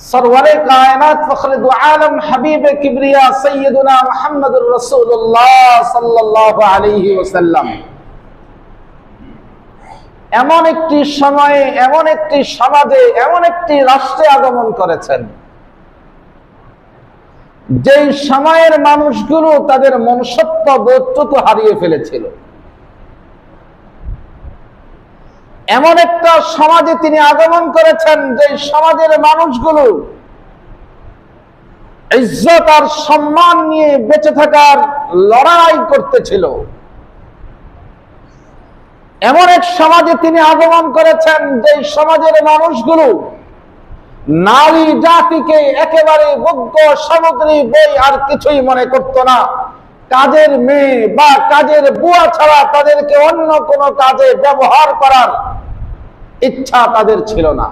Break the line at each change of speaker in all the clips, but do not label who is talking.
সরওয়ারে কায়নাত ফখরে দু আলম হাবিবে কিবরিয়া সৈয়দুনা মুহাম্মদুর রাসূলুল্লাহ সাল্লাল্লাহু আলাইহি ওয়াসাল্লাম এমন একটি সময়ে, এমন একটি সমাজে, এমন একটি রাষ্ট্রে আগমন করেছেন যেই সময়ের মানুষগুলো তাদের মনুষ্যত্ব বোধটুকু হারিয়ে ফেলেছিল। এমন একটা সমাজে তিনি আগমন করেছেন যে সমাজের মানুষগুলো ইজ্জত আর সম্মান নিয়ে বেঁচে থাকার লড়াই করতেছিল। এমন এক সমাজে তিনি আগমন করেছেন যে সমাজের মানুষগুলো নারী জাতিকে একেবারে বজ্ঞ সামগ্রী বই আর কিছুই মনে করত না। কাজের মেয়ে বা কাজের বুয়া ছাড়া তাদেরকে অন্য কোনো কাজে ব্যবহার করার ইচ্ছা তাদের ছিল না।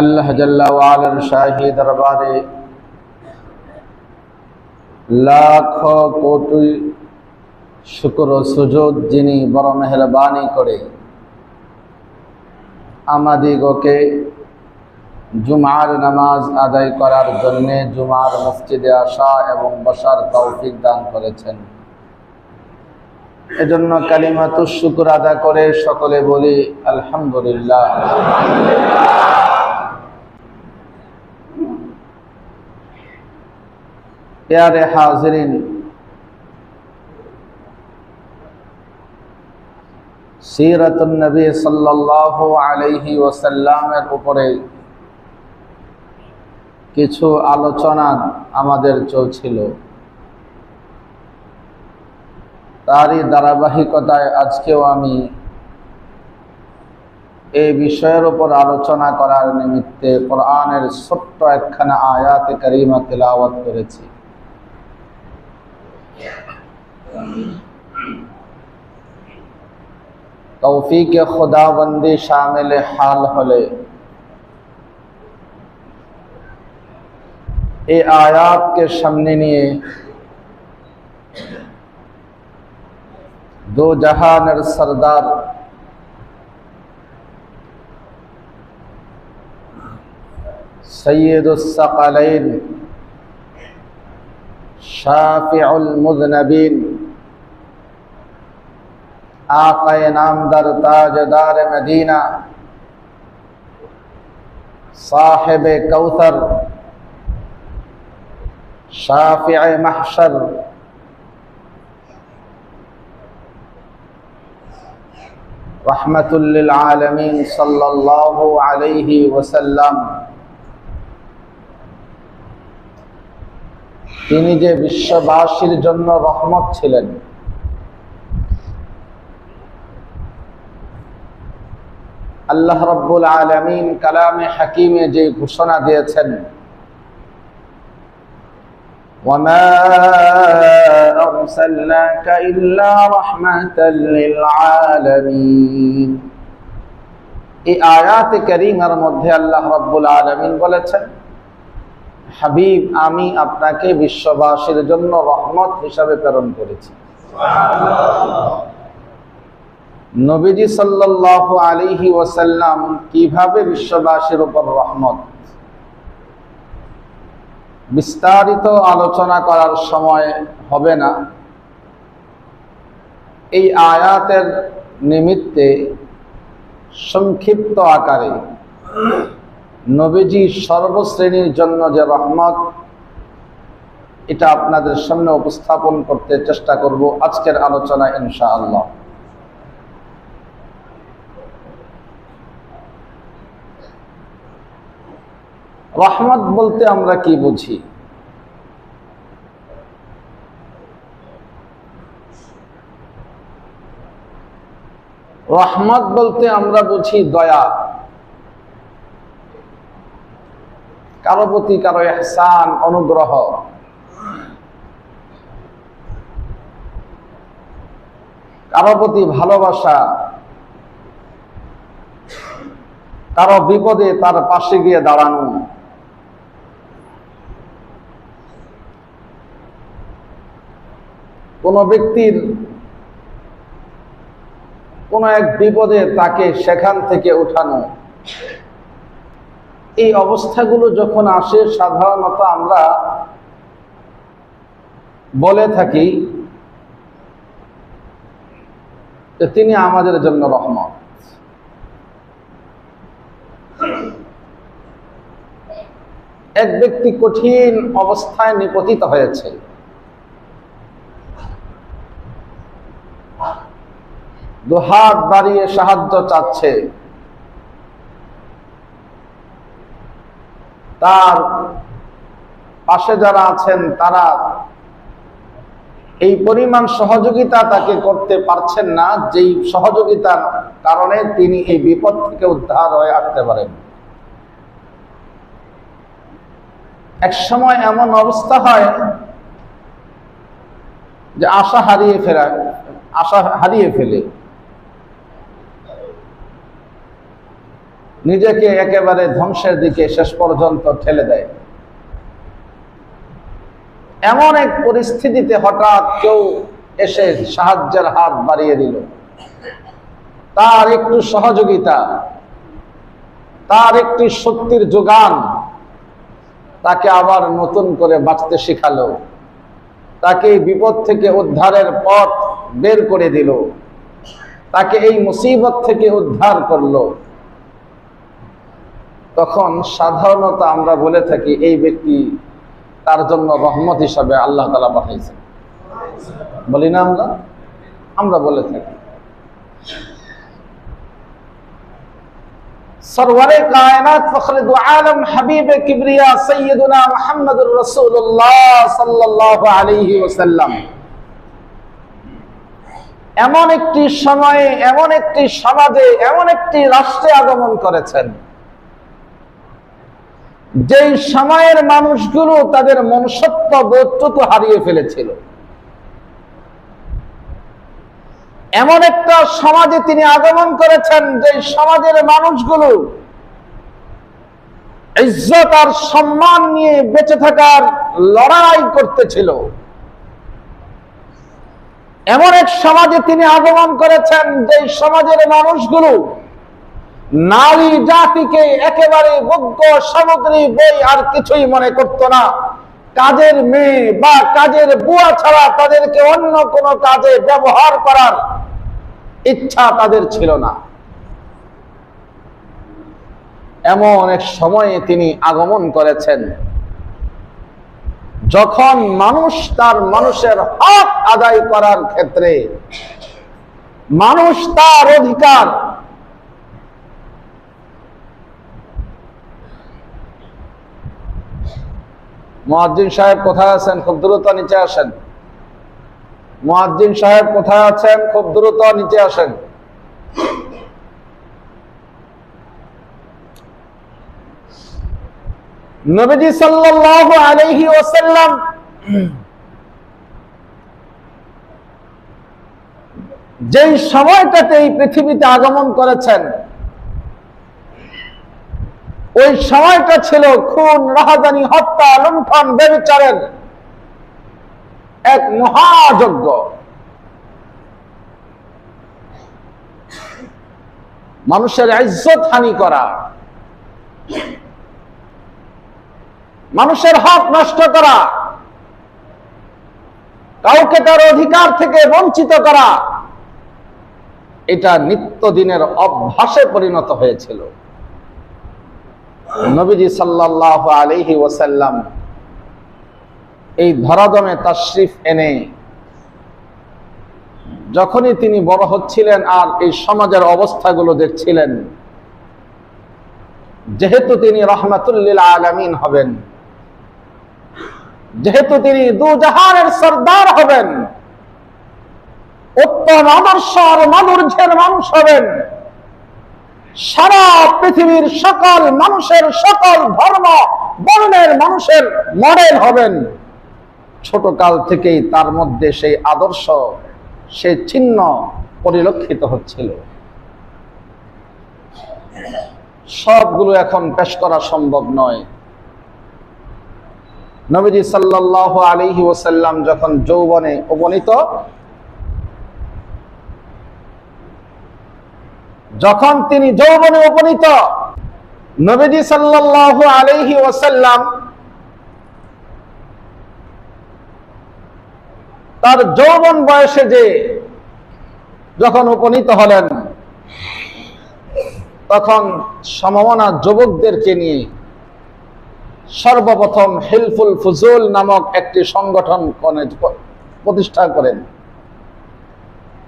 আল্লাহ জাল্লা ওয়া আলার শাহী দরবারে লাখ কোটি শুকর ও সুজুদ, যিনি বড় মেহেরবানি করে আমাদিগকে জুমার নামাজ আদায় করার জন্য জুমার মসজিদে আসা এবং বসার তৌফিক দান করেছেন। এজন্য কালিমাতুশ শুকর আদা করে সকলে বলি আলহামদুলিল্লাহ। প্যারে হাজিরিন, সিরাতুন নবী সাল্লাল্লাহু আলাইহি ওয়াসাল্লামের উপরে কিছু আলোচনা আমাদের চলছিল। তারই ধারাবাহিকতায় আজকেও আমি এই বিষয়ের উপর আলোচনা করার নিমিত্তে কোরআনের ছোট্ট একখানা আয়াতে কারিমা তিলাওয়াত করেছি। তৌফিকে খুদাবন্দি শামিল হাল হলে এই আয়াতকে সামনে নিয়ে দো জাহানের সরদার সৈয়দুস সাকালাইন শাফিউল মুযনবিন आक़ाए नामदार ताजदार मदीना साहिब कौसर शाफ़िए महशर रहमतुल लिल आलमीन सल्लल्लाहु अलैहि वसल्लम তিনি যে বিশ্ববাসীর জন্য রহমত ছিলেন, আল্লাহ রাব্বুল আলামিন কালামে হাকিমে যে ঘোষণা দিয়েছেন, ওয়ামা আরসালনাকা ইল্লা রাহমাতাল লিল আলামিন। এই আয়াতে কারীমার মধ্যে আল্লাহ রাব্বুল আলামিন বলেছেন, হাবিব, আমি আপনাকে বিশ্ববাসীর জন্য রহমত হিসাবে প্রেরণ করেছি। নবীজি সাল্লাল্লাহু আলাইহি ওয়াসাল্লাম কিভাবে বিশ্ববাসীর উপর রহমত, বিস্তারিত আলোচনা করার সময় হবে না। এই আয়াতের নিমিত্তে সংক্ষিপ্ত আকারে নবীজি সর্বশ্রেণীর জন্য যে রহমত, এটা আপনাদের সামনে উপস্থাপন করতে চেষ্টা করব আজকের আলোচনায় ইনশাআল্লাহ। রহমত বলতে আমরা কি বুঝি? রহমত বলতে আমরা বুঝি দয়া, কারো প্রতি কারো ইহসান, অনুগ্রহ। কারো প্রতি ভালোবাসা, কারো বিপদে তার পাশে গিয়ে দাঁড়ানো। কোন ব্যক্তির কোন এক বিপদে তাকে সেখান থেকে উঠানো। এই অবস্থাগুলো যখন আসে সাধারণত আমরা বলে থাকি যে তিনি আমাদের জন্য রহমত। এক ব্যক্তি কঠিন অবস্থায় নিপতিত হয়েছে, দুহাত বাড়িয়ে সাহায্য চাচ্ছে, তার পাশে যারা আছেন তারা এই পরিমাণ সহযোগিতা তাকে করতে পারছেন না, যেই সহযোগিতার কারণে তিনি এই বিপদ থেকে উদ্ধার হয়ে আসতে পারেন। এক সময় এমন অবস্থা হয় যে আশা হারিয়ে ফেলে, নিজেকে একেবারে ধ্বংসের দিকে শেষ পর্যন্ত ঠেলে দেয়। এমন এক পরিস্থিতিতে হঠাৎ কেউ এসে সাহায্যের হাত বাড়িয়ে দিল, তার একটু সহযোগিতা, তার একটি শক্তির যোগান তাকে আবার নতুন করে বাঁচতে শিখালো, তাকে এই বিপদ থেকে উদ্ধারের পথ বের করে দিল, তাকে এই মুসিবত থেকে উদ্ধার করলো। তখন সাধারণত আমরা বলে থাকি এই ব্যক্তি তার জন্য রহমত হিসাবে আল্লাহ তাআলা পাঠাইছেন, বলি না আমরা বলে থাকি। সরওয়ারে কায়নাত ফখরে দু আলম হাবিবে কিবরিয়া সাইয়্যিদুনা মুহাম্মদুর রাসূলুল্লাহ সাল্লাল্লাহু আলাইহি ওয়াসাল্লাম এমন একটি সময়ে, এমন একটি সমাজে, এমন একটি রাষ্ট্রে আগমন করেছেন যেই সময়ের মানুষগুলো তাদের মনুষ্যত্ব বোধটুকু হারিয়ে ফেলেছিল। এমন একটা সমাজে তিনি আগমন করেছেন যে সমাজের মানুষগুলো ইজ্জত আর সম্মান নিয়ে বেঁচে থাকার লড়াই করতেছিল। এমন এক সমাজে তিনি আগমন করেছেন যে সমাজের মানুষগুলো নারী জাতিকে একেবারে বজ্ঞ সামগ্রী বই আর কিছুই মনে করত না। কাজের মেয়ে বা কাজের বুয়া ছাড়া তাদেরকে অন্য কোনো কাজে ব্যবহার করার ইচ্ছা তাদের ছিল না। এমন এক সময়ে তিনি আগমন করেছেন যখন মানুষ তার মানুষের হক আদায় করার ক্ষেত্রে, মানুষ তার অধিকার, মুয়াজ্জিন সাহেব কোথায় আছেন? খুব দ্রুত নিচে আসেন। মুয়াজ্জিন সাহেব কোথায় আছেন? খুব দ্রুত নিচে আসেন। নবীজি সাল্লাল্লাহু আলাইহি ওয়াসাল্লাম যেই সময়টাতে এই পৃথিবীতে আগমন করেছেন, ওই সময়টা ছিল খুন, রাহাজানি, হত্যা, লুণ্ঠন, ব্যভিচারের এক মহাযজ্ঞ। মানুষের ইজ্জত হানি করা, মানুষের হক নষ্ট করা, কাউকে তার অধিকার থেকে বঞ্চিত করা, এটা নিত্যদিনের অভ্যাসে পরিণত হয়েছিল। নবীজি সাল্লাল্লাহু আলাইহি ওয়াসাল্লাম এই ধরাধামে তাশরিফ এনে যখনই তিনি বড় হচ্ছিলেন আর এই সমাজের অবস্থাগুলো দেখছিলেন, যেহেতু তিনি রাহমাতুল লিল আলামিন হবেন, যেহেতু তিনি দুজাহানের সরদার হবেন, উত্তম আদর্শ আর মাধুর্যের মানুষ হবেন, সারা পৃথিবীর সকল মানুষের, সকল ধর্ম বর্ণের মানুষের মডেল হবেন, ছোট কাল থেকেই তার মধ্যে সেই আদর্শ, সেই চিহ্ন পরিলক্ষিত হচ্ছিল। সবগুলো এখন পেশ করা সম্ভব নয়। নবীজি সাল্লাল্লাহু আলাইহি ওয়াসাল্লাম যখন যৌবনে উপনীত, যখন তিনি যৌবনে উপনীত, নবীজি সাল্লাল্লাহু আলাইহি ওয়াসাল্লাম তার যৌবন বয়সে যখন উপনীত হলেন, তখন সমমনা যুবকদেরকে নিয়ে সর্বপ্রথম হিলফুল ফুজুল নামক একটি সংগঠন প্রতিষ্ঠা করেন।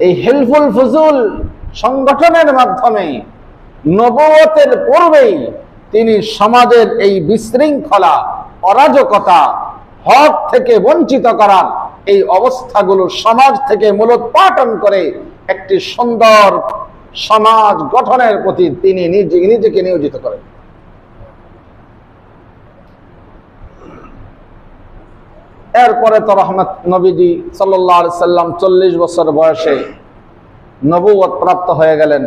এই হিলফুল ফুজুল সংগঠনের মাধ্যমে নবুয়তের পূর্বেই তিনি সমাজের এই বিশৃঙ্খলা, অরাজকতা, হক থেকে বঞ্চিত করার এই অবস্থাগুলো সমাজ থেকে মূলোৎপাটন করে একটি সুন্দর সমাজ গঠনের প্রতি তিনি নিজেকে নিয়োজিত করেন। এরপরে তো রহমত নবীজি সাল্লাল্লাহু আলাইহি সাল্লাম 40 বছর বয়সে নবুয়ত প্রাপ্ত হয়ে গেলেন।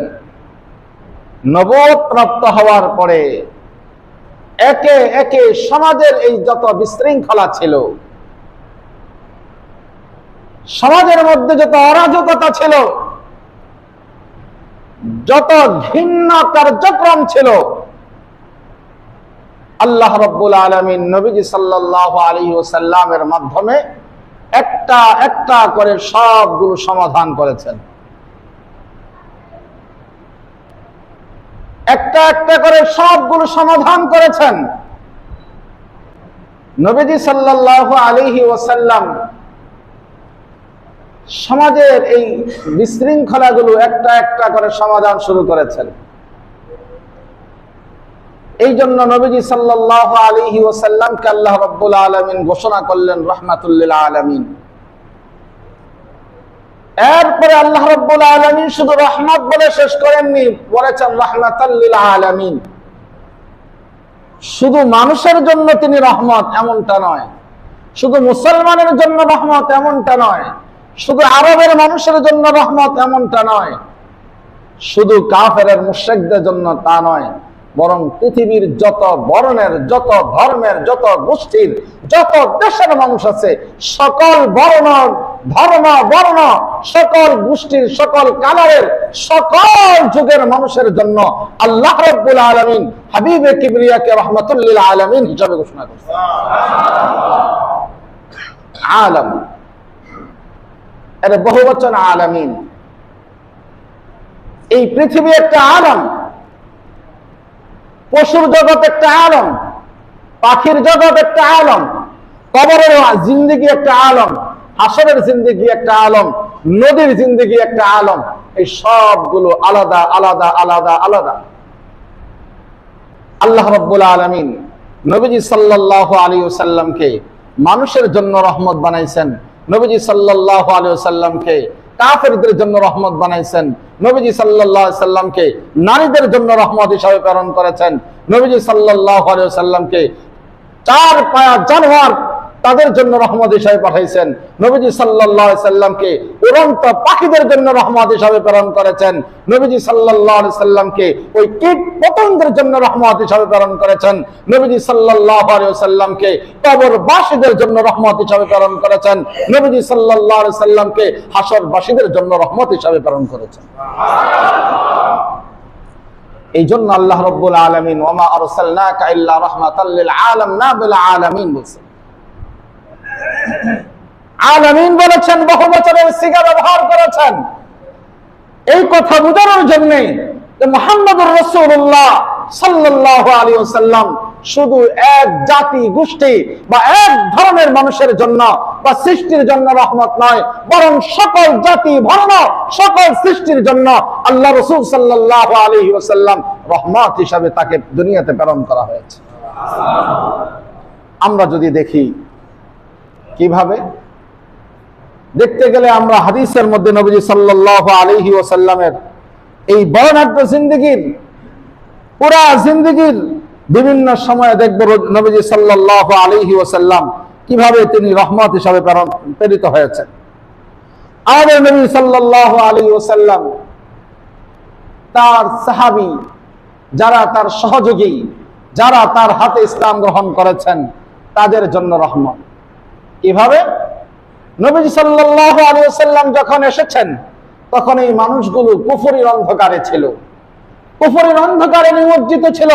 নবুয়ত প্রাপ্ত হওয়ার পরে একে একে সমাজের এই যত বিশৃঙ্খলা ছিল, সমাজের মধ্যে যত অরাজকতা ছিল, যত ঘৃণ্য কার্যক্রম ছিল, আল্লাহ রাব্বুল আলামিন নবীজি সাল্লাল্লাহু আলাইহি ওয়াসাল্লামের মাধ্যমে একটা একটা করে সবগুলো সমাধান করেছেন। একটা একটা করে সবগুলো সমাধান করেছেন। নবীজি সাল্লাল্লাহু আলাইহি ওয়াসাল্লাম সমাজের এই বিশৃঙ্খলাগুলো একটা একটা করে সমাধান শুরু করেছেন। এই জন্য নবীজি সাল্লাল্লাহু আলাইহি ওয়াসাল্লামকে আল্লাহ রাব্বুল আলামিন ঘোষণা করলেন রাহমাতুল লিল আলামিন। এরপরে আল্লাহ রাব্বুল আলামিন শুধু রহমত বলে শেষ করেননি, বলেছেন রাহমাতাল লিল আলামিন। শুধু মানুষের জন্য তিনি রহমত এমনটা নয়, শুধু মুসলমানের জন্য রহমত এমনটা নয়, শুধু আরবের মানুষের জন্য রহমত এমনটা নয়, শুধু কাফেরের মুশরিকদের জন্য তা নয়, বরং পৃথিবীর যত বর্ণের, যত ধর্মের, যত গোষ্ঠীর, যত দেশের মানুষ আছে, সকল বর্ণ, ধর্ম, বর্ণ, সকল গোষ্ঠীর, সকল কালারের, সকল যুগের মানুষের জন্য আল্লাহ রাব্বুল আলামিন হাবিবে কিবরিয়াকে রাহমাতুল লিল আলামিন হিসেবে ঘোষণা করেছেন। আলম এর বহুবচন আলামিন। এই পৃথিবী একটা আলম, পশুর জগৎ একটা আলম, পাখির জগৎ একটা আলম, কবরের জিন্দেগি একটা আলম, হাসরের জিন্দেগি একটা আলম, নদীর জিন্দেগি একটা আলম। এই সবগুলো আলাদা আলাদা আলাদা আলাদা। আল্লাহ রাব্বুল আলামিন নবীজি সাল্লাল্লাহু আলাইহি ওয়াসাল্লামকে মানুষের জন্য রহমত বানাইছেন। নবীজি সাল্লাল্লাহু আলাইহি ওয়াসাল্লামকে কাফেরদের জন্য রহমত বানাইছেন। নবীজি সাল্লাল্লাহু আলাইহি ওয়াসাল্লামকে নারীদের জন্য রহমত হিসেবে প্রেরণ করেছেন। নবীজি সাল্লাল্লাহু আলাইহি ওয়াসাল্লামকে চার পায়া জানোয়ার তাদের জন্য রহমত হিসেবে পাঠাইছেন। নবীজি সাল্লাল্লাহু আলাইহি ওয়াসাল্লামকে উড়ন্ত পাখিদের জন্য রহমত হিসেবে প্রেরণ করেছেন। নবীজি সাল্লাল্লাহু আলাইহি ওয়াসাল্লামকে ওই কীট পতঙ্গের জন্য রহমত হিসেবে প্রেরণ করেছেন। নবীজি সাল্লাল্লাহু আলাইহি ওয়াসাল্লামকে কবরবাসীদের জন্য রহমত হিসেবে প্রেরণ করেছেন। নবীজি সাল্লাল্লাহু আলাইহি ওয়াসাল্লামকে হাসরবাসীদের জন্য রহমত হিসেবে প্রেরণ করেছেন। এই জন্য আল্লাহ রাব্বুল আলামিন ওয়া মা আরসালনাকা ইল্লা রাহমাতাল লিল আলামিন বলেছেন। আলামিন বলেছেন, বহুবচনের সিগা ব্যবহার করেছেন এই কথা বোঝানোর জন্য যে মুহাম্মদুর রাসূলুল্লাহ সাল্লাল্লাহু আলাইহি ওয়াসাল্লাম শুধু এক জাতি, গোষ্ঠী বা এক ধরনের মানুষের জন্য বা সৃষ্টির জন্য রহমত নয়, বরং সকল জাতি, বর্ণ, সকল সৃষ্টির জন্য আল্লাহ রাসূল সাল্লাল্লাহু আলাইহি ওয়াসাল্লাম রহমত হিসাবে তাকে দুনিয়াতে প্রেরণ করা হয়েছে। আমরা যদি দেখি কিভাবে, দেখতে গেলে আমরা হাদিসের মধ্যে নবীজি সাল্লাল্লাহু আলাইহি ওয়াসাল্লামের এই বর্ণাঢ্য জিন্দেগীর, পুরা জিন্দেগীর বিভিন্ন সময়ে দেখব নবীজি সাল্লাল্লাহু আলাইহি ওয়াসাল্লাম কিভাবে তিনি রহমত হিসাবে প্রেরিত হয়েছেন। আমাদের নবী সাল্লাল্লাহু আলাইহি ওয়াসাল্লাম তার সাহাবী, যারা তার সহযোগী, যারা তার হাতে ইসলাম গ্রহণ করেছেন, তাদের জন্য রহমত। কিভাবে? নবীজি সাল্লাল্লাহু আলাইহি ওয়াসাল্লাম যখন এসেছেন, তখন এই মানুষগুলো কুফরির অন্ধকারে ছিল, কুফরির অন্ধকারে নিমজ্জিত ছিল,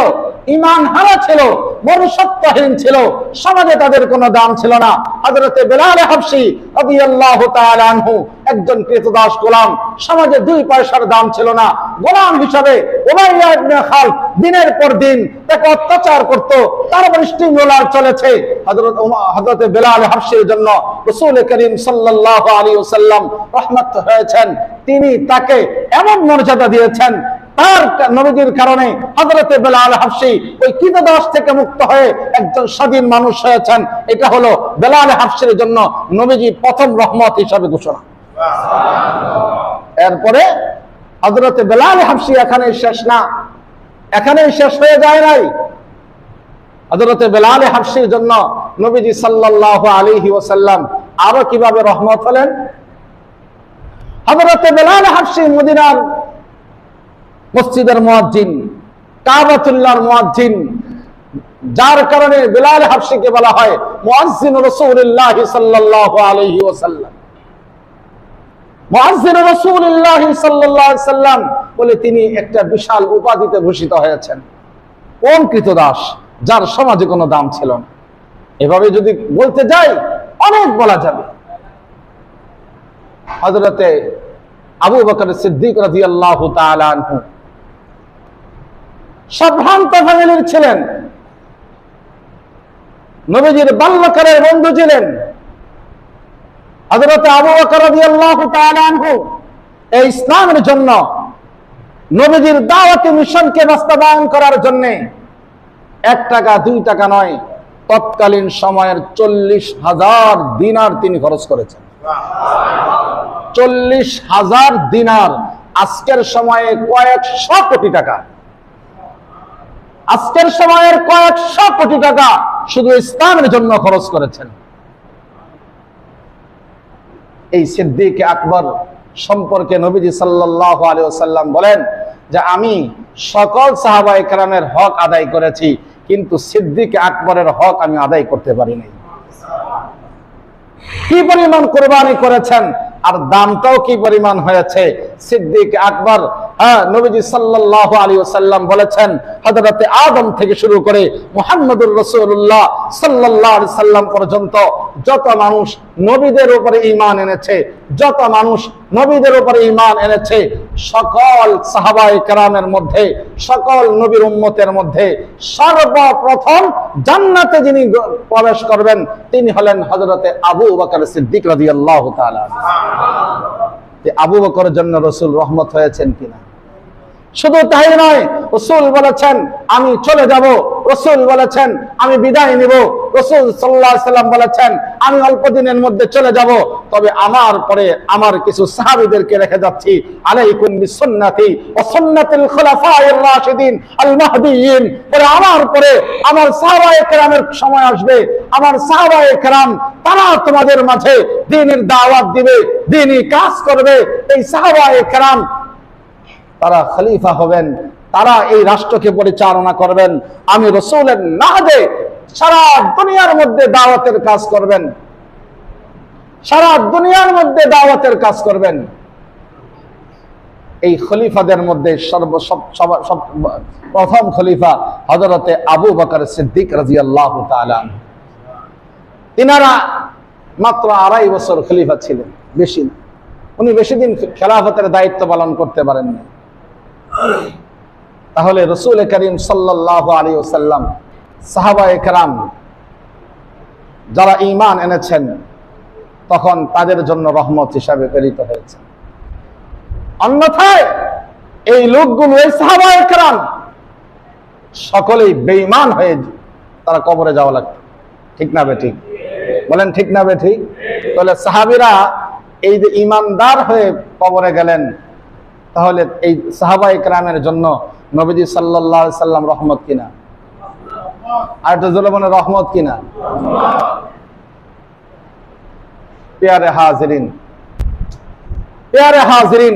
ঈমান হারা ছিল, মনুষ্যত্বহীন ছিল, সমাজে তাদের কোনো দাম ছিল না। হযরত বেলাল হাবশী রাদিয়াল্লাহু তাআলা আনহু একজন ক্রীতদাস গোলাম, সমাজে 2 পয়সার দাম ছিল না। গোলাম হিসাবে উমাইয়া ইবনে খালদ দিনের পর দিন তাকে অত্যাচার করত, তার উপর স্টিমুলার চলেছে। হযরত বেলাল হাবশীর জন্য রাসূল করিম সাল্লাল্লাহু আলাইহি ওয়াসাল্লাম রহমত হয়েছেন। তিনি তাকে এমন মর্যাদা দিয়েছেন, তার নবীজির কারণে হযরত বেলাল হাবশী ওই ক্রীতদাস থেকে মুক্ত হয়ে একজন স্বাধীন মানুষ হয়েছেন। এটা হলো বেলাল হাবশীর জন্য নবীজি প্রথম রহমত হিসাবে ঘোষণা। এরপরে হযরত বেলাল হাবশী এখানে শেষ না, এখানে শেষ হয়ে যায় নাই। হযরত বেলাল হাবশীর জন্য নবীজি সাল্লাল্লাহু আলাইহি ওয়াসাল্লাম আরো কিভাবে রহমত হলেন। হযরত বেলাল হাবশী মদিনার মসজিদের মুয়াজ্জিন, কাবাতুল্লাহর মুয়াজ্জিন, যার কারণে বেলাল হাবশীকে বলা হয় মুয়াজ্জিন রাসূলুল্লাহ সাল্লাল্লাহু আলাইহি ওয়াসাল্লাম। মুয়াজ্জিন রাসূলুল্লাহ সাল্লাল্লাহু আলাইহি ওয়াসাল্লাম বলে তিনি একটা বিশাল উপাধিতে ভূষিত হয়েছেন। কোন ক্রীতদাস যার সমাজে কোনো দাম ছিল না। এভাবে যদি বলতে যাই অনেক বলা যাবে। হযরতে আবু বকর সিদ্দিক রাদিয়াল্লাহু তাআলা আনহু সম্ভ্রান্ত ফ্যামিলির ছিলেন, নবীজির বাল্যকালের বন্ধু ছিলেন। হযরত আবু বকর রাদিয়াল্লাহু তাআলা আনহু এই ইসলামের জন্য, নবীজির দাওয়াতি মিশনকে বাস্তবায়ন করার জন্য 1 টাকা 2 টাকা নয়, তৎকালীন সময়ের 40,000 দিনার তিনি খরচ করেছেন। 40,000 দিনার আজকের সময়ে কয়েকশো কোটি টাকা। আজকের সময়ের কয়েকশো কোটি টাকা শুধু ইসলামের জন্য খরচ করেছেন। এই সিদ্দিক আকবর সম্পর্কে নবীজি সাল্লাল্লাহু আলাইহি ওয়াসাল্লাম বলেন যে আমি সকল সাহাবায়ে কেরামের হক আদায় করেছি, কিন্তু সিদ্দিক আকবরের হক আমি আদায় করতে পারিনি। কি পরিমাণ কুরবানি করেছেন আর দামটাও কি পরিমাণ হয়েছে। সিদ্দিক আকবর, নবীজি সাল্লাল্লাহু আলাইহি ওয়াসাল্লাম বলেছেন হযরতে আদম থেকে শুরু করে মুহাম্মদুর রাসূলুল্লাহ সাল্লাল্লাহু আলাইহি সাল্লাম পর্যন্ত যত মানুষ নবীদের উপরে ঈমান এনেছে, যত মানুষ নবীদের উপরে ঈমান এনেছে, সকল সাহাবায়ে কেরামের মধ্যে, সকল নবীর উম্মতের মধ্যে সর্বপ্রথম জান্নাতে যিনি প্রবেশ করবেন তিনি হলেন হযরতে আবু বকর সিদ্দিক রাদিয়াল্লাহু তাআলা। আবু বকরের জন্য রাসূল রহমত হয়েছেন কিনা। শুধু তাই নয়, রাসূল বলেছেন আমি চলে যাব, রাসূল বলেছেন আমি বিদায় নিব, রাসূল সাল্লাল্লাহু আলাইহি সাল্লাম বলেছেন আমি অল্প দিনের মধ্যে চলে যাব, তবে আমার পরে আমার কিছু সাহাবীদেরকে রেখে যাচ্ছি, আলাইকুম বিসুন্নতি ওয়া সুন্নাতিল খুলাফায়ে রাশিদিন আল মাহদিয়িন। পরে আমার পরে আমার সাহাবায়ে কেরামের সময় আসবে, আমার সাহাবায়ে কেরাম তারা তোমাদের মাঝে দ্বীনের দাওয়াত দিবে, দ্বীনি কাজ করবে। এই সাহাবায়ে কেরাম তারা খলিফা হবেন, তারা এই রাষ্ট্রকে পরিচালনা করবেন। আমি রাসূলের নাহজে সারা দুনিয়ার মধ্যে দাওয়াতের কাজ করবেন, সারা দুনিয়ার মধ্যে দাওয়াতের কাজ করবেন। এই খলিফাদের মধ্যে প্রথম খলিফা হযরতে আবু বকর সিদ্দিক রাদিয়াল্লাহু তাআলা। তিনারা মাত্র 2.5 বছর খলিফা ছিলেন, বেশি না। উনি বেশি দিন খেলাফতের দায়িত্ব পালন করতে পারেন না। তাহলে রাসূল করিম সাল্লাল্লাহু আলাইহি ওয়াসাল্লাম সাহাবায়ে কেরাম যারা ঈমান এনেছেন তখন তাদের জন্য রহমত হিসাবে প্রেরিত হয়েছে। অন্যথায় এই লোকগুলো, এই সাহাবায়ে কেরাম সকলেই বেঈমান হয়ে তারা কবরে যাওয়া লাগতো। ঠিক না বেঠিক? বলেন ঠিক না বেঠিক? তাহলে সাহাবীরা এই যে ঈমানদার হয়ে কবরে গেলেন, তাহলে এই সাহাবায়ে কেরামের জন্য নবীজি সাল্লাল্লাহু আলাইহি সাল্লাম রহমত কিনা? আর তো জোরে বলেন রহমত কিনা? প্যারে হাজিরিন, প্যারে হাজিরিন,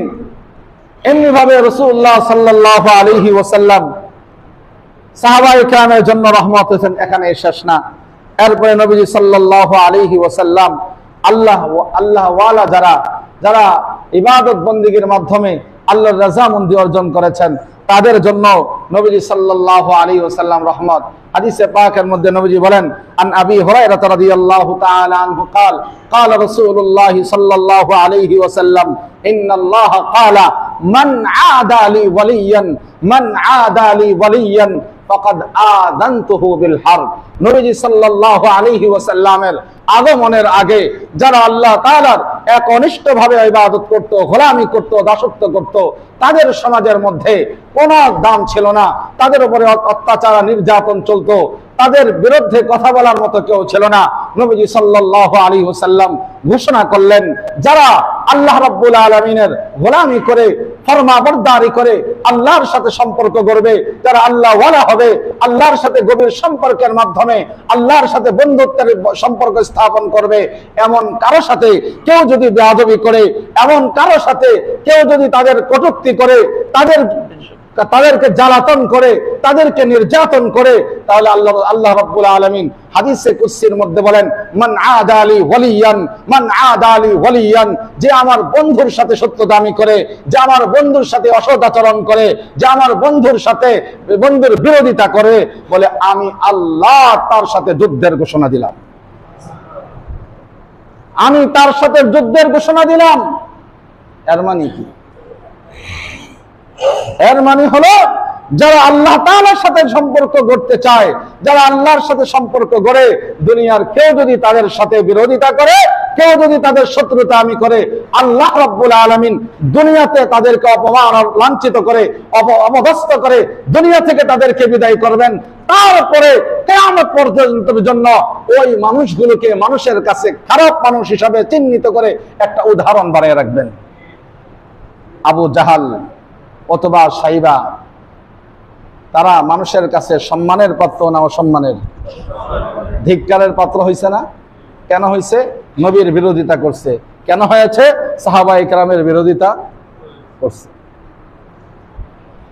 এমনি ভাবে রাসূলুল্লাহ সাল্লাল্লাহু আলাইহি ওয়াসাল্লাম সাহাবায়ে কেরামের জন্য রহমত হয়েছেন। এখানে শেষ না। এরপরে নবীজি সাল্লাল্লাহু আলাইহি ওয়াসাল্লাম আল্লাহ ওয়ালা যারা ইবাদত বন্দেগীর মাধ্যমে আল্লাহর রাজামন্দি অর্জন করেছেন, তাদের জন্য নবীজি সাল্লাল্লাহু আলাইহি ওয়াসাল্লাম রহমত। হাদিসে পাকের মধ্যে নবীজি বলেন, আন আবি হুরায়রা রাদিয়াল্লাহু তাআলা আনহু قال قال رسول الله صلى الله عليه وسلم ان الله قال من عادى لي وليا فقد آذنته بالحرب। নবীজি সাল্লাল্লাহু আলাইহি ওয়াসাল্লামের আগমনের আগে যারা আল্লাহ তাআলার একনিষ্ঠভাবে ইবাদত করত, গোলামি করত, দাসত্ব করত, তাদের সমাজের মধ্যে কোনো দাম ছিল না, তাদের উপরে অত্যাচার নির্যাতন চলতো, তাদের বিরুদ্ধে কথা বলার মতো কেউ ছিল না। নবীজি সাল্লাল্লাহু আলাইহি ওয়াসাল্লাম ঘোষণা করলেন, যারা আল্লাহ রাব্বুল আলামিনের গোলামি করে, ফরমাবরদারি করে, আল্লাহর সাথে সম্পর্ক গড়বে, যারা আল্লাহ ওয়ালা হবে, আল্লাহর সাথে গভীর সম্পর্কের মাধ্যমে আল্লাহর সাথে বন্ধুত্বের সম্পর্ক স্থাপন করবে, এমন কারো সাথে কেউ যদি বেয়াদবি করে, এমন কারো সাথে কেউ যদি তাদের কটূক্তি করে, তাদেরকে জ্বালাতন করে, তাদেরকে নির্যাতন করে, তাহলে আল্লাহ রাব্বুল আলামিন হাদিসে কুদসির মধ্যে বলেন, মান আদালি ওয়ালিয়ান, যে আমার বন্ধুর সাথে সত্যদামি করে, যে আমার বন্ধুর সাথে অসৎ আচরণ করে, যে আমার বন্ধুর বিরোধিতা করে, বলে আমি আল্লাহ তার সাথে যুদ্ধের ঘোষণা দিলাম। আমি তার সাথে যুদ্ধের ঘোষণা দিলাম। এর মানে কি? এর মানে হলো, যারা আল্লাহ তাআলার সাথে সম্পর্ক গড়তে চায়, যারা আল্লাহর সাথে সম্পর্ক গড়ে, দুনিয়ার কেউ যদি তাদের সাথে বিরোধিতা করে, কেউ যদি তাদের শত্রুতা আমি করে, আল্লাহ রাব্বুল আলামিন দুনিয়াতে তাদেরকে অপমান লাঞ্ছিত করে, অপদস্থ করে দুনিয়া থেকে তাদেরকে বিদায় করবেন। তারপরে কিয়ামত পর্যন্তের জন্য ওই মানুষগুলোকে মানুষের কাছে খারাপ মানুষ হিসাবে চিহ্নিত করে একটা উদাহরণ বানিয়ে রাখবেন। আবু জাহাল অথবা সাইবা, তারা মানুষের কাছে সম্মানের পাত্র না অসম্মানের? ধিক্কারের পাত্র হয়েছে না? কেন হয়েছে? নবীর বিরোধিতা করছে। কেন হয়েছে? সাহাবায়ে কেরামের বিরোধিতা করছে।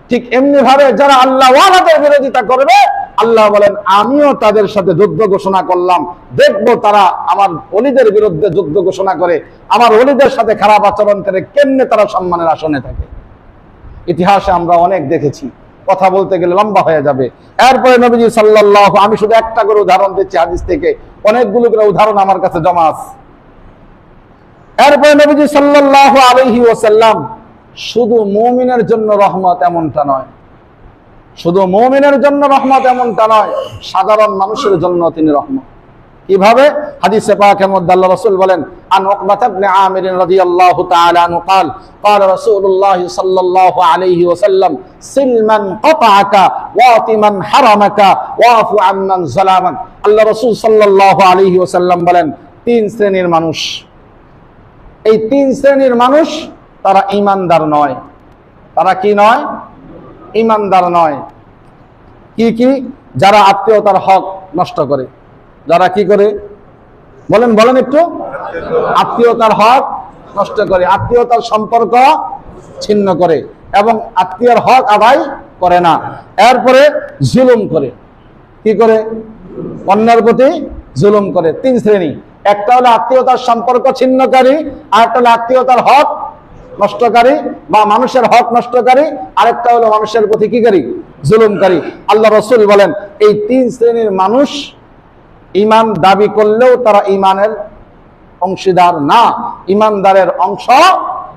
ঠিক এমনি ভাবে যারা আল্লাহ ওয়ালাদের বিরোধিতা করবে, আল্লাহ বলেন আমিও তাদের সাথে যুদ্ধ ঘোষণা করলাম, দেখবো তারা আমার ওলিদের বিরুদ্ধে যুদ্ধ ঘোষণা করে, আমার ওলিদের সাথে খারাপ আচরণ করে কেমনে তারা সম্মানের আসনে থাকে। ইতিহাসে আমরা অনেক দেখেছি, কথা বলতে গেলে লম্বা হয়ে যাবে। এরপরে নবীজি সাল্লাল্লাহু, আমি শুধু একটা করে উদাহরণ দিচ্ছি হাদিস থেকে, অনেকগুলো করে উদাহরণ আমার কাছে জমা আছে। এরপরে নবীজি সাল্লাল্লাহু আলাইহি ওয়াসাল্লাম শুধু মুমিনের জন্য রহমত এমনটা নয়, শুধু মুমিনের জন্য রহমত এমনটা নয়, সাধারণ মানুষের জন্য তিনি রহমত। কিভাবে? হাদিসে পাকের মধ্যে আল্লাহ রাসূল বলেন, আন উকবাত ইবনে আমির রাদিয়াল্লাহু তাআলা আনহু قال قال رسول الله صلى الله عليه وسلم سلمن قطعك واطمن حرمك واعف عمن ظلمك। আল্লাহ রাসূল সাল্লাল্লাহু আলাইহি ওয়াসাল্লাম বলেন, তিন শ্রেণীর মানুষ, এই তিন শ্রেণীর মানুষ তারা ঈমানদার নয়। তারা কি নয়? ঈমানদার নয়। কি কি? যারা আত্মীয়তার হক নষ্ট করে। যারা কি করে? বলেন একটু। আত্মীয়তার হক নষ্ট করে, আত্মীয়তার সম্পর্ক ছিন্ন করে এবং আত্মীয়র হক আদায় করে না। এরপরে জুলুম করে। কি করে? অন্যের প্রতি জুলুম করে। তিন শ্রেণী। একটা হলো আত্মীয়তার সম্পর্ক ছিন্নকারী, আরেকটা হলো আত্মীয়তার হক নষ্টকারী বা মানুষের হক নষ্টকারী, আরেকটা হলো মানুষের প্রতি কি করি? জুলুমকারী। আল্লাহ রাসূল বলেন, এই তিন শ্রেণীর মানুষ ঈমান দাবি করলেও তারা ঈমানের অংশীদার না, ঈমানদারের অংশ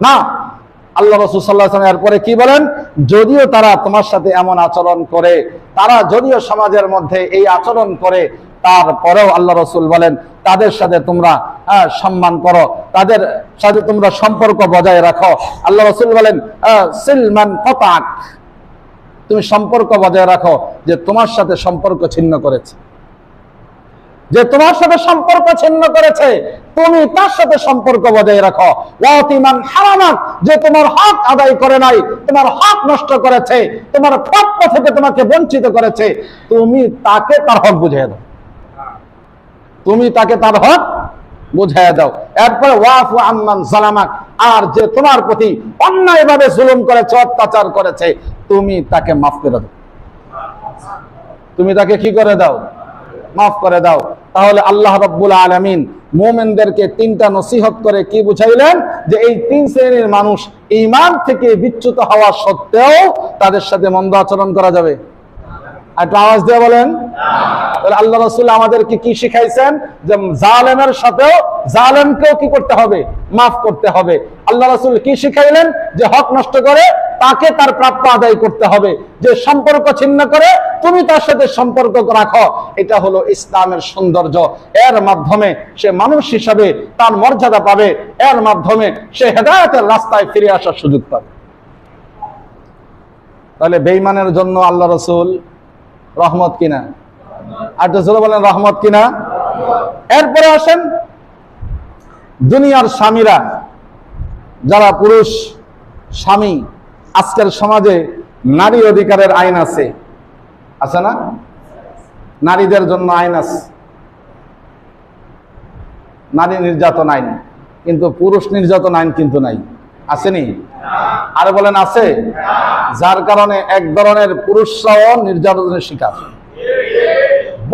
না। আল্লাহ রাসূল সাল্লাল্লাহু আলাইহি ওয়াসাল্লাম এরপরে কি বলেন? যদিও তারা তোমার সাথে এমন আচরণ করে, তারা যদিও সমাজের মধ্যে এই আচরণ করে, তারপরেও আল্লাহ রাসূল বলেন তাদের সাথে তোমরা সম্মান করো, তাদের সাথে তোমরা সম্পর্ক বজায় রাখো। আল্লাহ রাসূল বলেন, সিলমান কতাক, তুমি সম্পর্ক বজায় রাখো যে তোমার সাথে সম্পর্ক ছিন্ন করেছে, যে তোমার সাথে সম্পর্ক ছিন্ন করেছে, তুমি তার সাথে সম্পর্ক বজায় রাখো। ওয়াতিমান হারামাক, যে তোমার হক আদায় করে নাই, তোমার হক নষ্ট করেছে, তোমার প্রাপ্য থেকে তোমাকে বঞ্চিত করেছে, তুমি তাকে তার হক বুঝিয়ে দাও, তুমি তাকে তার হক বুঝিয়ে দাও। এরপর ওয়াফু আম্মান জালামাক, আর যে তোমার প্রতি অন্যায়ভাবে জুলুম করেছে, অত্যাচার করেছে, তুমি তাকে মাফ করে দাও, তুমি তাকে কি করে দাও? মাফ করে দাও। তাহলে আল্লাহ রাব্বুল আলামিন মুমিনদেরকে তিনটা নসিহত করে কি বুঝাইলেন যে এই তিন শ্রেণীর মানুষ ঈমান থেকে বিচ্যুত হওয়া সত্ত্বেও তাদের সাথে মন্দ আচরণ করা যাবে। একটু আওয়াজ দিয়ে বলেন। তাহলে আল্লাহ রাসূল আমাদেরকে কি শিখাইছেন যে জালেমের সাথেও জালেমকেও কি করতে হবে, মাফ করতে হবে। আল্লাহ রাসূল কি শিখাইলেন যে হক নষ্ট করে তাকে তার প্রাপ্য আদায় করতে হবে, যে সম্পর্ক ছিন্ন করে তুমি তার সাথে সম্পর্ক রাখো। এটা হলো ইসলামের সৌন্দর্য। এর মাধ্যমে সে মানুষ হিসাবে তার মর্যাদা পাবে, এর মাধ্যমে সে হেদায়েতের রাস্তায় ফিরে আসার সুযোগ পাবে। তাহলে বেঈমানের জন্য আল্লাহ রাসূল রহমত কিনা? আর তো জোরে বলেন রহমত কিনা? এরপরে আসেন দুনিয়ার স্বামীরা, যারা পুরুষ স্বামী, আজকের সমাজে নারী অধিকারের আইন আছে, আছে না? নারীদের জন্য আইন আছে, নারী নির্যাতন আইন, কিন্তু পুরুষ নির্যাতন আইন কিন্তু নাই। আসেনি? আরে বলেন আছে? যার কারণে এক ধরনের পুরুষরাও নির্যাতনের শিকার,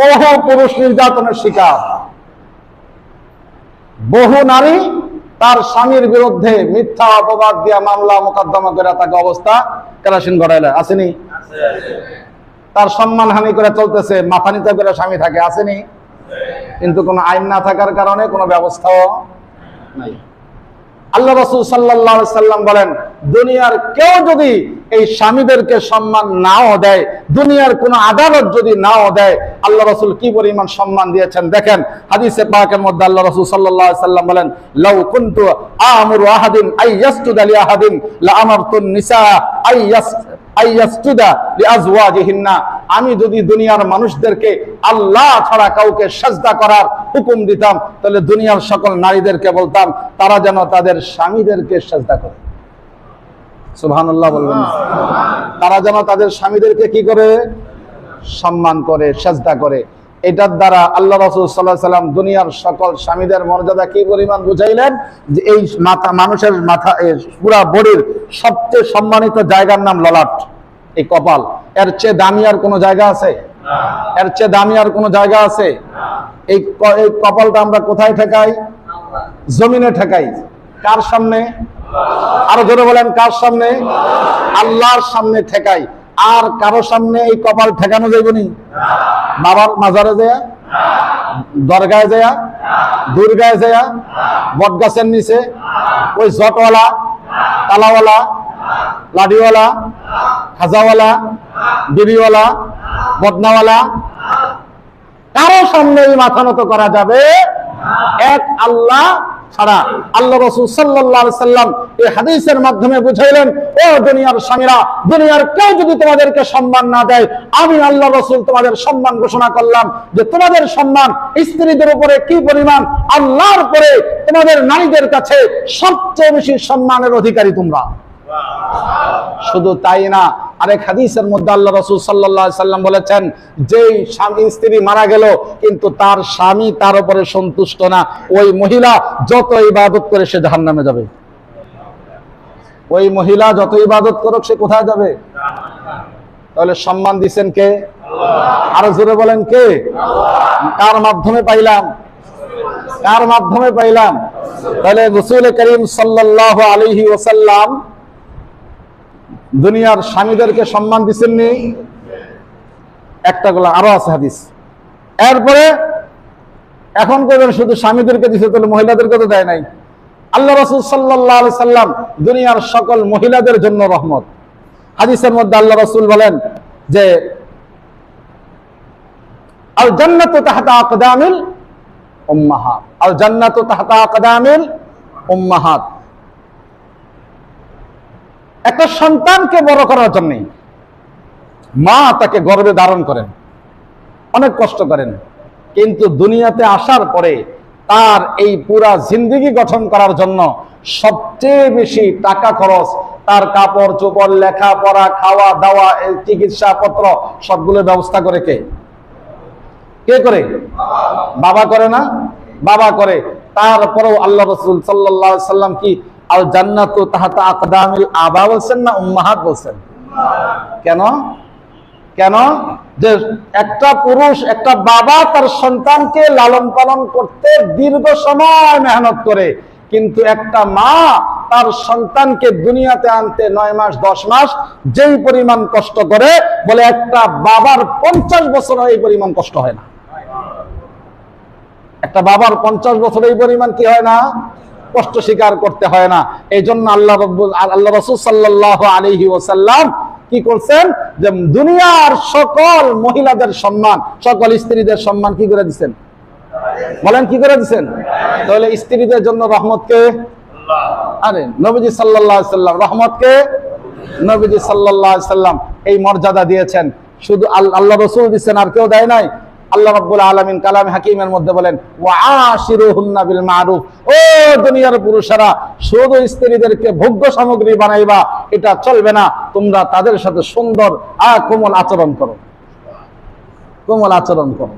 বহু পুরুষ নির্যাতনের শিকার। বহু নারী তার স্বামীর বিরুদ্ধে মিথ্যা অপবাদ দিয়া মামলা মোকদ্দমা করে তাকে অবস্থা কেরাসিন গড়াইলে। আসেনি? তার সম্মানহানি করে চলতেছে, মাথা নিতে করে স্বামী থাকে। আসেনি? কিন্তু কোনো আইন না থাকার কারণে কোনো ব্যবস্থাও নাই। আল্লাহ রাসূল সাল্লাল্লাহু আলাইহি সাল্লাম বলেন, দুনিয়ার কেউ যদি এই স্বামীদেরকে সম্মান নাও দেয়, দুনিয়ার কোনো আদালত যদি নাও দেয়, আল্লাহ রাসূল কি পরিমাণ সম্মান দিয়েছেন দেখেন। হাদিসে পাকের মধ্যে আল্লাহ রাসূল সাল্লাল্লাহু আলাইহি সাল্লাম বলেন, লাউ কুনতু আমুরু আহাদিন আইয়াসজুদা লিআহাদিন লা আমারতুন নিসা আইয়াসজুদা লিআজওয়াজিহিন্না। আমি যদি দুনিয়ার মানুষদেরকে আল্লাহ ছাড়া কাউকে সিজদা করার হুকুম দিতাম, তাহলে দুনিয়ার সকল নারীদেরকে বলতাম তারা যেন তাদের স্বামীদেরকে সিজদা করে। সুবহানাল্লাহ বলবেন। তারা যেন তাদের স্বামীদেরকে কি করে? সম্মান করে, সিজদা করে। এটার দ্বারা আল্লাহ রাসূল সাল্লাল্লাহু আলাইহি সাল্লাম দুনিয়ার সকল স্বামীদের মর্যাদা কি পরিমাণ বুঝাইলেন যে এই মাথা, মানুষের মাথা, পুরা বডির সবচেয়ে সম্মানিত জায়গার নাম ললাট, এই কপাল। এর চেয়ে দামি আর কোনো জায়গা আছে? এর চেয়ে দামি আর কোনো জায়গা আছে? এই কপালটা আমরা কোথায় ঠেকাই? জমিনে ঠেকাই। কার সামনে? আরো জোরে বলেন, কার সামনে? আল্লাহর সামনে ঠেকাই। আর কারো সামনে এই কপাল ঠেকানো যাইবনি? বাবার মাজারে যায়, দরগায় যায়, দুর্গায় যায়, বটগাছের নিচে, ওই জটওয়ালা, তালাওয়ালা, লাঠিওয়ালা, খাজাওয়ালা, বিড়িওয়ালা, বদনাওয়ালা, কারো সামনে এই মাথা নত করা যাবে এক আল্লাহ ছাড়া। আল্লাহ রাসূল সাল্লাল্লাহু আলাইহি সাল্লাম এই হাদিসের মাধ্যমে বুঝাইলেন, ও দুনিয়ার স্বামীরা, দুনিয়ার কেউ যদি তোমাদেরকে সম্মান না দেয়, আমি আল্লাহ রাসূল তোমাদের সম্মান ঘোষণা করলাম যে তোমাদের সম্মান স্ত্রীদের উপরে কি পরিমাণ, আল্লাহর পরে তোমাদের নারীদের কাছে সবচেয়ে বেশি সম্মানের অধিকারী তোমরা। শুধু তাই না, আরেক হাদিসের মধ্যে আল্লাহ রাসূল সাল্লাল্লাহু আলাইহি সাল্লাম বলেছেন, যেই স্বামী স্ত্রী মারা গেল কিন্তু তার স্বামী তার উপরে সন্তুষ্ট না, ওই মহিলা যত ইবাদত করে সে জাহান্নামে যাবে। ওই মহিলা যত ইবাদত করুক সে কোথায় যাবে? তাহলে সম্মান দিবেন কে? আল্লাহ। আরো জোরে বলেন কে? আল্লাহ। কার মাধ্যমে পাইলাম? কার মাধ্যমে পাইলাম? তাহলে রাসূল করিম সাল্লাল্লাহু আলাইহি ওয়াসাল্লাম দুনিয়ার স্বামীদেরকে সম্মান দিচ্ছেননি? একটা গুলো আরো আছে হাদিস। এরপরে এখন কইবেন শুধু স্বামীদেরকে দিছে, তাহলে মহিলাদেরকে তো দেয় নাই। আল্লাহ রাসূল সাল্লাল্লাহু আলাইহি সাল্লাম দুনিয়ার সকল মহিলাদের জন্য রহমত। হাদিসের মধ্যে আল্লাহ রাসূল বলেন যে আল জান্নাতু তাহতা আকদামিল উম্মাহাত, আল জান্নাতু তাহতা আকদামিল উম্মাহাত। একটা সন্তানকে বড় করার জন্য মা তাকে গর্ভে ধারণ করেন, অনেক কষ্ট করেন, কিন্তু দুনিয়াতে আসার পরে তার এই পুরা জিন্দেগি গঠন করার জন্য সবচেয়ে বেশি টাকা খরচ, তার কাপড় চোপড়, লেখাপড়া, খাওয়া দাওয়া, চিকিৎসা পত্র সবগুলো ব্যবস্থা করে কে? কে করে? বাবা করে না? বাবা করে। তারপরেও আল্লাহ রাসূল সাল্লাল্লাহু আলাইহি সাল্লাম কি আল জান্নাতু তাহতা আকদামিল আবা বলছেন না উম্মাহাত বলছেন? কেন? কেন? যে একটা পুরুষ, একটা বাবা তার সন্তানকে লালন পালন করতে দীর্ঘ সময় মেহনত করে, কিন্তু একটা মা তার সন্তানকে দুনিয়াতে আনতে 9 মাস 10 মাস যেই পরিমাণ কষ্ট করে, বলে একটা বাবার 50 বছর এই পরিমাণ কষ্ট হয় না। একটা বাবার 50 বছর এই পরিমাণ কি হয় না, কষ্ট স্বীকার করতে হয় না। এই জন্য আল্লাহ রাসূল সাল্লাল্লাহু আলাইহি ওয়াসাল্লাম কি করছেন, যে দুনিয়ার সকল মহিলাদের সম্মান, সকল স্ত্রীদের সম্মান কি করে দিচ্ছেন? বলেন কি করে দিচ্ছেন? তাহলে স্ত্রীদের জন্য রহমতকে আরে নবীজি সাল্লাল্লাহু আলাইহি ওয়াসাল্লাম, রহমতকে নবীজি সাল্লাল্লাহু আলাইহি ওয়াসাল্লাম এই মর্যাদা দিয়েছেন। শুধু আল্লাহ রাসূল দিয়েছেন, আর কেউ দেয় নাই। আল্লাহ রাব্বুল আলামিন কালামে হাকিমের মধ্যে বলেন, ওয়া আশিরুহুন্না বিল মারুফ, ও দুনিয়ার পুরুষেরা, শুধু স্ত্রীদেরকে ভোগ্য সামগ্রী বানাইবা এটা চলবে না, তোমরা তাদের সাথে সুন্দর কোমল আচরণ করো, কোমল আচরণ করো।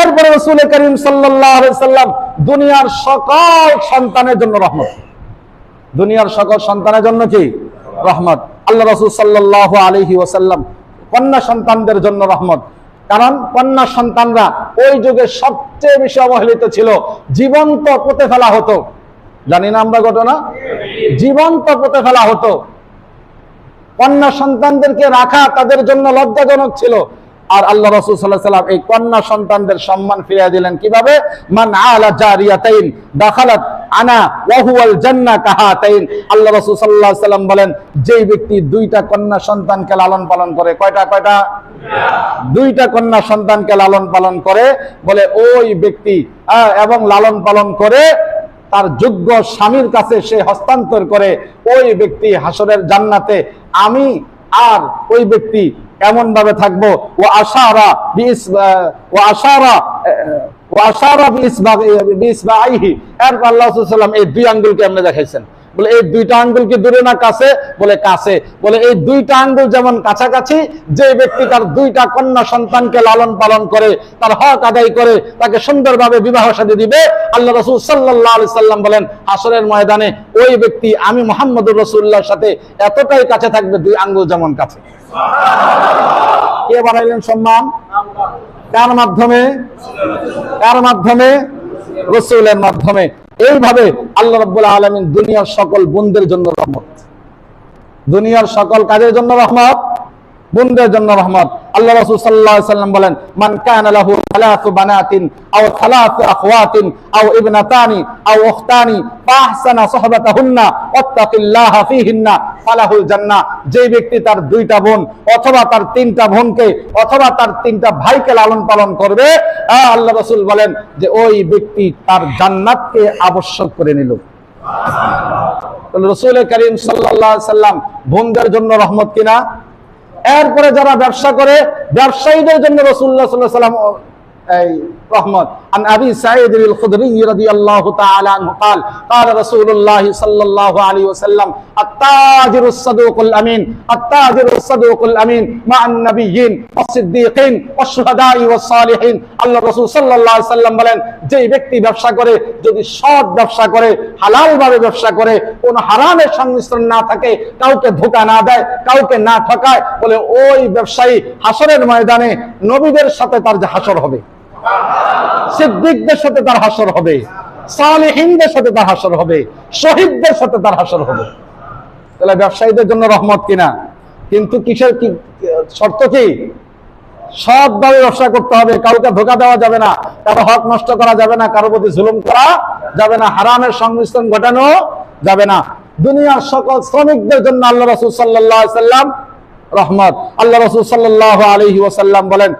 এরপরে রাসূল করিম সাল্লাল্লাহু আলাইহি সাল্লাম দুনিয়ার সকল সন্তানের জন্য রহমত, দুনিয়ার সকল সন্তানের জন্য কি রহমত। আল্লাহ রাসূল সাল্লাল্লাহু আলাইহি ওয়াসাল্লাম কন্যা সন্তানদের জন্য রহমত, কারণ কন্যা সন্তানরা ওই যুগে সবচেয়ে বেশি অবহেলিত ছিল, জীবন্ত পুঁতে ফেলা হতো। জানি না আমরা ঘটনা, জীবন্ত পুঁতে ফেলা হতো। কন্যা সন্তানদেরকে রাখা তাদের জন্য লজ্জাজনক ছিল। আর আল্লাহ রাসূল সাল্লাল্লাহু আলাইহি ওয়াসাল্লাম এই কন্যা সন্তানদের সম্মান ফিরিয়ে দিলেন কিভাবে? মান আলা জারিয়াতাইন দাখালাত আনা ওয়া হুয়াল জান্নাহ কাহাতাইন। আল্লাহ রাসূল সাল্লাল্লাহু আলাইহি ওয়াসাল্লাম বলেন, যেই ব্যক্তি দুইটা কন্যা সন্তানকে লালন পালন করে, কয়টা? দুইটা কন্যা সন্তানকে লালন পালন করে, বলে ওই ব্যক্তি এবং লালন পালন করে তার যোগ্য স্বামীর কাছে সে হস্তান্তর করে, ওই ব্যক্তি হাসরের জান্নাতে আমি আর ওই ব্যক্তি এমন ভাবে থাকবো। ও আশারা বিইসবাইহি, এরপর আল্লাহ রাসূল সাল্লাল্লাহু আলাইহি ওয়াসাল্লাম এই দুই আঙ্গুলকে এমনি দেখাইছেন, বলে এই দুইটা আঙ্গুল কি দূরে না কাছে? বলে কাছে। বলে এই দুইটা আঙ্গুল যেমন কাছাকাছি, যে ব্যক্তি তার দুইটা কন্যা সন্তানকে লালন পালন করে, তার হক আদায় করে, তাকে সুন্দরভাবে বিবাহ শাদী দিবে, আল্লাহ রাসূল সাল্লাল্লাহু আলাইহি ওয়াসাল্লাম বলেন হাসরের ময়দানে ওই ব্যক্তি আমি মুহাম্মদুর রাসূলুল্লাহর সাথে এতটাই কাছে থাকবে, দুই আঙ্গুল যেমন কাছে। কে বাড়াইলেন সম্মান? কার মাধ্যমে? কার মাধ্যমে? রাসূলের মাধ্যমে। এইভাবে আল্লাহ রাব্বুল আলামিন দুনিয়ার সকল বোনদের জন্য রহমত, দুনিয়ার সকল কাজের জন্য রহমত, বোনদের জন্য রহমত। আল্লাহ রাসূল সাল্লাল্লাহু আলাইহি ওয়াসাল্লাম বলেন, মান কানা লাহু সালাসু বানাতিন আও সালাসু আখওয়াতিন আও ইবনাতানি আও উখতানি ফাহসানা সুহবাতাহুন্না ওয়াত্তাকিল্লাহা ফীহিন্না ফালাহুল জান্নাহ। যে ব্যক্তি তার দুইটা বোন অথবা তার তিনটা বোনকে অথবা তার তিনটা ভাইকে লালন পালন করবে, আল্লাহ রাসূল বলেন যে ওই ব্যক্তি তার জান্নাতকে আবশ্যক করে নিল। রাসূল করিম সাল্লাল্লাহু আলাইহি ওয়াসাল্লাম বোনদের জন্য রহমত কিনা? এরপরে যারা ব্যবসা করে, ব্যবসায়ীদের জন্য রাসূলুল্লাহ সাল্লাল্লাহু আলাইহি ওয়াসাল্লাম এই রহমত। আন আবি সাঈদ আল খুদরি রাদিয়াল্লাহু তাআলা আনহু قال قال رسول الله صلى الله عليه وسلم التاجر الصدوق الامين التاجر الصدوق الامين مع النبيين والصديقين والشهداء والصالحين। আল্লাহ রাসূল সাল্লাল্লাহু আলাইহি ওয়াসাল্লাম বলেন, যে ব্যক্তি ব্যবসা করে, যদি সৎ ব্যবসা করে, হালাল ভাবে ব্যবসা করে, কোন হারামের সংমিশ্রণ না থাকে, কাউকে ধোঁকা না দেয়, কাউকে না ঠকায়, বলে ওই ব্যবসায়ী হাসরের ময়দানে নবীদের সাথে তার যে হাসর হবে, সিদ্দিকদের সাথে তার হাসর হবে, সালেহিনদের সাথে তার হাসর হবে, শহীদদের সাথে তার হাসর হবে। তাহলে ব্যবসায়ীদের জন্য রহমত কিনা? কিন্তু কিসের কি শর্ত? কি সৎভাবে ব্যবসা করতে হবে, কাউকে ধোঁকা দেওয়া যাবে না, কারো হক নষ্ট করা যাবে না, কারো প্রতি জুলুম করা যাবে না, হারামের সংমিশ্রণ ঘটানো যাবে না। দুনিয়ার সকল শ্রমিকদের জন্য আল্লাহ রাসূল সাল্লাল্লাহু আলাইহি ওয়াসাল্লাম রহমত। আল্লাহ রাসূল সাল্লাল্লাহু আলাইহি ওয়াসাল্লাম বলেন,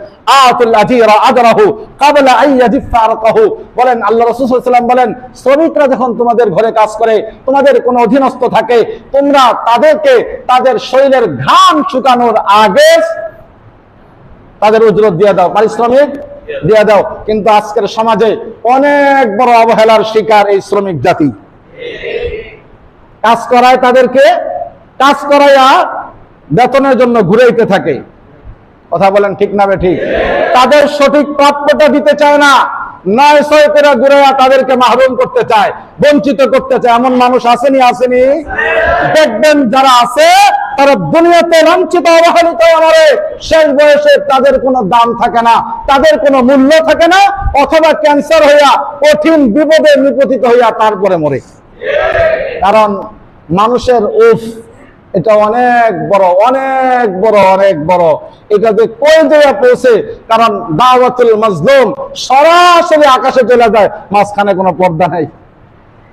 আতুল আজিরা আজরাহু ক্বাবলা আন ইয়াজিফা আরকাহু। বলেন আল্লাহ রাসূল সাল্লাল্লাহু আলাইহি ওয়াসাল্লাম বলেন, শ্রমিকরা যখন তোমাদের ঘরে কাজ করে, তোমাদের কোনো অধীনস্থ থাকে, তোমরা তাদেরকে তাদের শরীরের ঘাম শুকানোর আগে তাদের উজরত দিয়ে দাও, পারিশ্রমিক দিয়ে দাও। কিন্তু আজকের সমাজে অনেক বড় অবহেলার শিকার এই শ্রমিক জাতি। কাজ করায় তাদেরকে, কাজ করাইয়া বেতনের জন্য ঘুরাইতে থাকে। কথা বলেন ঠিক না বে ঠিক? তাদের সঠিক প্রাপ্যটা দিতে চায় না। নয় ছয় করে ঘুরাইয়া তাদেরকে মাহরুম করতে চায়, বঞ্চিত করতে চায়। এমন মানুষ আসেনি? দেখবেন যারা আছে তারা দুনিয়াতে লাঞ্ছিত অবহেলিত মরে, শেষ বয়সে তাদের কোনো দাম থাকে না, তাদের কোনো মূল্য থাকে না, অথবা ক্যান্সার হইয়া কঠিন বিপদে নিপতিত হইয়া তারপরে মরে। কারণ মানুষের এটা অনেক বড়, অনেক বড়, অনেক বড়। এটা যে কই জায়গায় পৌঁছে, কারণ দাওয়াতুল মাজলুম সরাসরি আকাশে চলে যায়, মাঝখানে কোনো পর্দা নাই।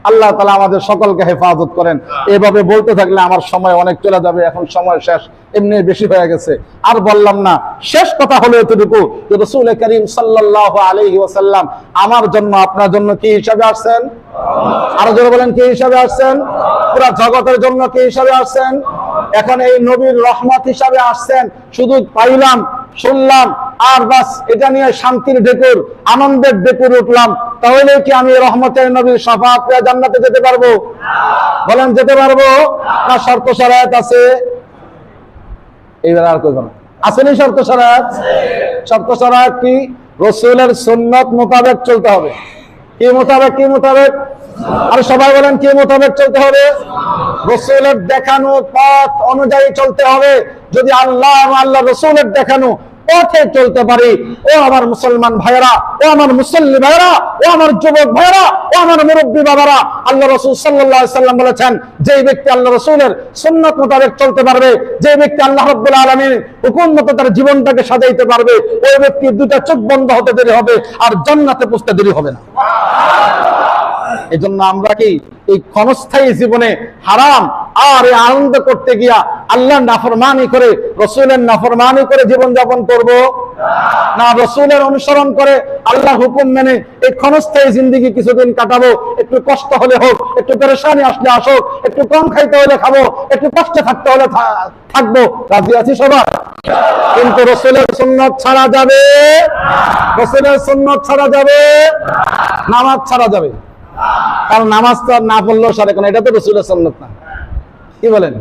আল্লাহ তাআলা আমাদের সকলকে হেফাজত করেন। এভাবে বলতে থাকলে আমার সময় অনেক চলে যাবে, এখন সময় শেষ, এমনি বেশি হয়ে গেছে, আর বললাম না। শেষ কথা হলো এতটুকু যে রাসূল করিম সাল্লাল্লাহু আলাইহি ওয়াসাল্লাম আমার জন্য, আপনার জন্য কি হিসাবে আসছেন? আরো জোরে বলেন, কি হিসাবে আসছেন? পুরা জগতের জন্য কি হিসাবে আসছেন? এখন এই নবীর রহমত হিসাবে আসছেন। শুধু পাইলাম, শুনলাম, আর বাস এটা নিয়ে শান্তির ঢেকুর, আনন্দের ঢেকুর উঠলাম, তাহলে কি আমি রহমতের নবীর শাফাআত পেয়ে জান্নাতে যেতে পারবো? বলেন, যেতে পারবো না? শর্ত শরাত আছে। এইবার আর কই না, আসেনি শর্ত শরাত? শর্ত শরাত কি? রাসূলের সুন্নাত মোতাবেক চলতে হবে। কি মোতাবেক? কি মোতাবেক? আর সবাই বলেন, কি মোতাবেক চলতে হবে? রাসূলের দেখানো পথ অনুযায়ী চলতে হবে। যদি আল্লাহ রাসূলের দেখানো পথে চলতে পারি, ও আমার মুসলমান ভাইয়েরা, ও আমার মুসল্লি ভাইয়েরা, ও আমার যুবক ভাইয়েরা, ও আমার মুরব্বী বাবারা, আল্লাহ রাসূল সাল্লাল্লাহু আলাইহি সাল্লাম বলেছেন, যে ব্যক্তি আল্লাহ রাসূলের সুন্নাত মোতাবেক চলতে পারবে, যে ব্যক্তি আল্লাহ রাব্বুল আলামিন হুকুম মতো তার জীবনটাকে সাজাইতে পারবে, ওই ব্যক্তির দুটো চোখ বন্ধ হতে দেরি হবে, আর জান্নাতে পৌঁছতে দেরি হবে না। এজন্য আমরা কি এই ক্ষণস্থায়ী জীবনে হারাম আর এই আনন্দ করতে গিয়া আল্লাহর নাফরমানি করে, রাসূলের নাফরমানি করে জীবন যাপন করব না? রাসূলের অনুসরণ করে আল্লাহর হুকুম মেনে এই ক্ষণস্থায়ী জিন্দেগি কিছুদিন কাটাবো, একটু কষ্ট হলে হোক, একটু পেরেশানি আসলে আসুক, একটু কম খাইতে হলে খাবো, একটু কষ্টে থাকতে হলে থাকবো, রাজি আছি সবাই? কিন্তু রাসূলের সুন্নাত ছাড়া যাবে? রাসূলের সুন্নাত ছাড়া যাবে? নামাজ ছাড়া যাবে? কারণ নামাজ তো না পড়লেও সারে, এটা তো রাসূলের সুন্নাত না। কি বলেন?